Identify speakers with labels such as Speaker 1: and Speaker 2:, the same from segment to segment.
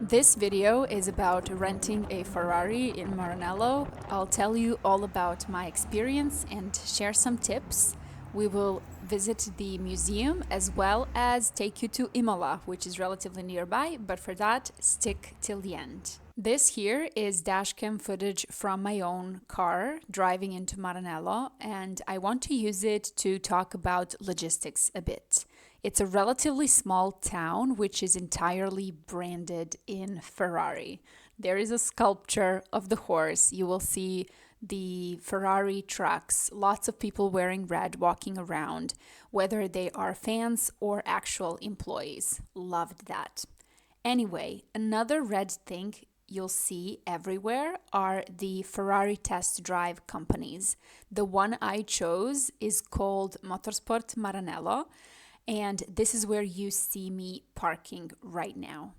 Speaker 1: This video is about renting a Ferrari in Maranello. I'll tell you all about my experience and share some tips. We will visit the museum as well as take you to Imola, which is relatively nearby, but for that, stick till the end. This here is dashcam footage from my own car driving into Maranello, and I want to use it to talk about logistics a bit. It's a relatively small town which is entirely branded in Ferrari. There is a sculpture of the horse. You will see the Ferrari trucks, lots of people wearing red walking around, whether they are fans or actual employees. Loved that. Anyway, another red thing you'll see everywhere are the Ferrari test drive companies. The one I chose is called Motorsport Maranello, and this is where you see me parking right now.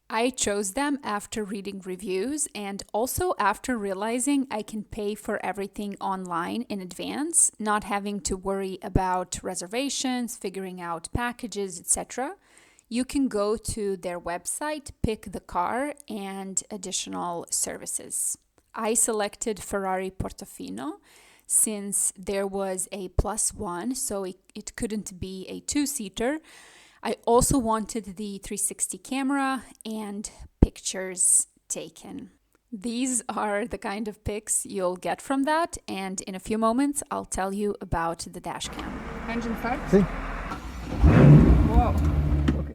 Speaker 1: I chose them after reading reviews and also after realizing I can pay for everything online in advance, not having to worry about reservations, figuring out packages, etc. You can go to their website, pick the car, and additional services. I selected Ferrari Portofino since there was a +1, so it couldn't be a two-seater. I also wanted the 360 camera and pictures taken. These are the kind of pics you'll get from that, and in a few moments I'll tell you about the dashcam.
Speaker 2: Engine start?
Speaker 3: Sì.
Speaker 2: Whoa.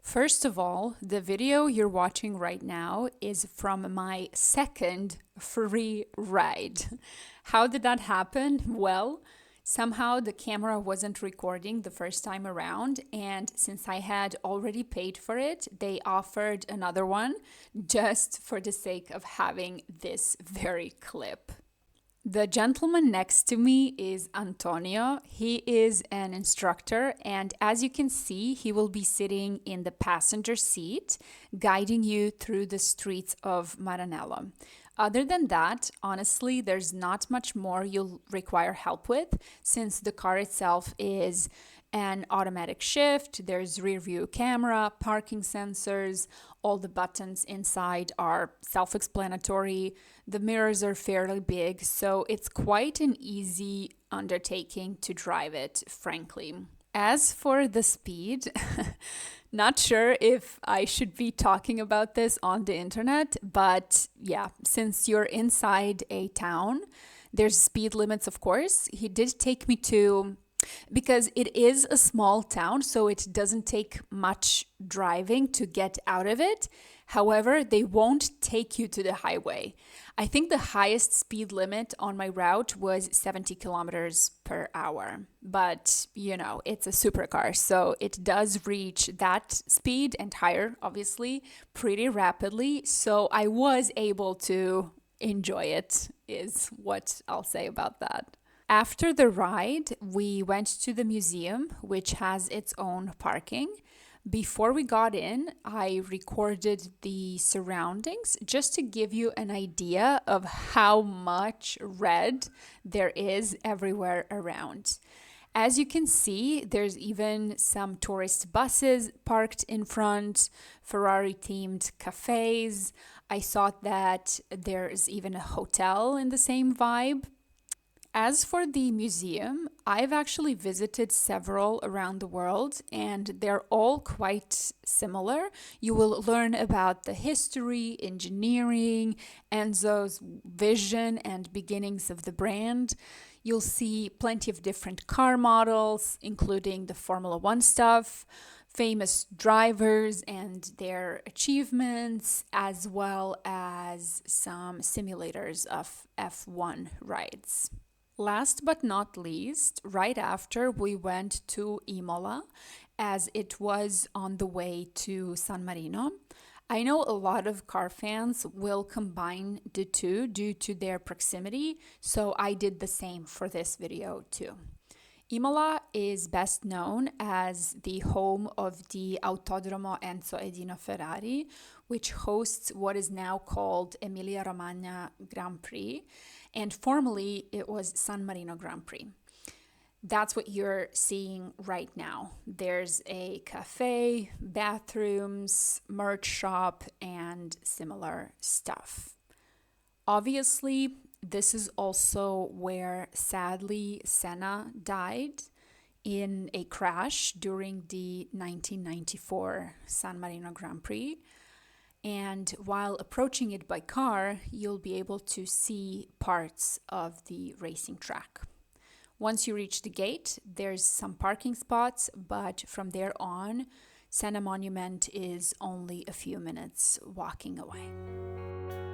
Speaker 1: First of all, the video you're watching right now is from my second free ride. How did that happen? Well, somehow the camera wasn't recording the first time around, and since I had already paid for it, they offered another one just for the sake of having this very clip. The gentleman next to me is Antonio. He is an instructor, and as you can see, he will be sitting in the passenger seat, guiding you through the streets of Maranello. Other than that, honestly, there's not much more you'll require help with, since the car itself is an automatic shift, there's rear view camera, parking sensors, all the buttons inside are self-explanatory, the mirrors are fairly big, so it's quite an easy undertaking to drive it, frankly. As for the speed, not sure if I should be talking about this on the internet, but yeah, since you're inside a town, there's speed limits, of course. He did take me to, because it is a small town, so it doesn't take much driving to get out of it. However, they won't take you to the highway. I think the highest speed limit on my route was 70 kilometers per hour. But, you know, it's a supercar, so it does reach that speed and higher, obviously, pretty rapidly. So I was able to enjoy it, is what I'll say about that. After the ride, we went to the museum, which has its own parking. Before we got in, I recorded the surroundings just to give you an idea of how much red there is everywhere around. As you can see, there's even some tourist buses parked in front, Ferrari-themed cafes. I saw that there's even a hotel in the same vibe. As for the museum, I've actually visited several around the world and they're all quite similar. You will learn about the history, engineering, Enzo's vision and beginnings of the brand. You'll see plenty of different car models, including the Formula One stuff, famous drivers and their achievements, as well as some simulators of F1 rides. Last but not least, right after we went to Imola, as it was on the way to San Marino. I know a lot of car fans will combine the two due to their proximity, so I did the same for this video too. Imola is best known as the home of the Autodromo Enzo e Dino Ferrari, which hosts what is now called Emilia-Romagna Grand Prix, and formerly it was San Marino Grand Prix. That's what you're seeing right now. There's a cafe, bathrooms, merch shop, and similar stuff. Obviously, this is also where sadly Senna died in a crash during the 1994 San Marino Grand Prix. And while approaching it by car, you'll be able to see parts of the racing track. Once you reach the gate, there's some parking spots, but from there on, Senna Monument is only a few minutes walking away.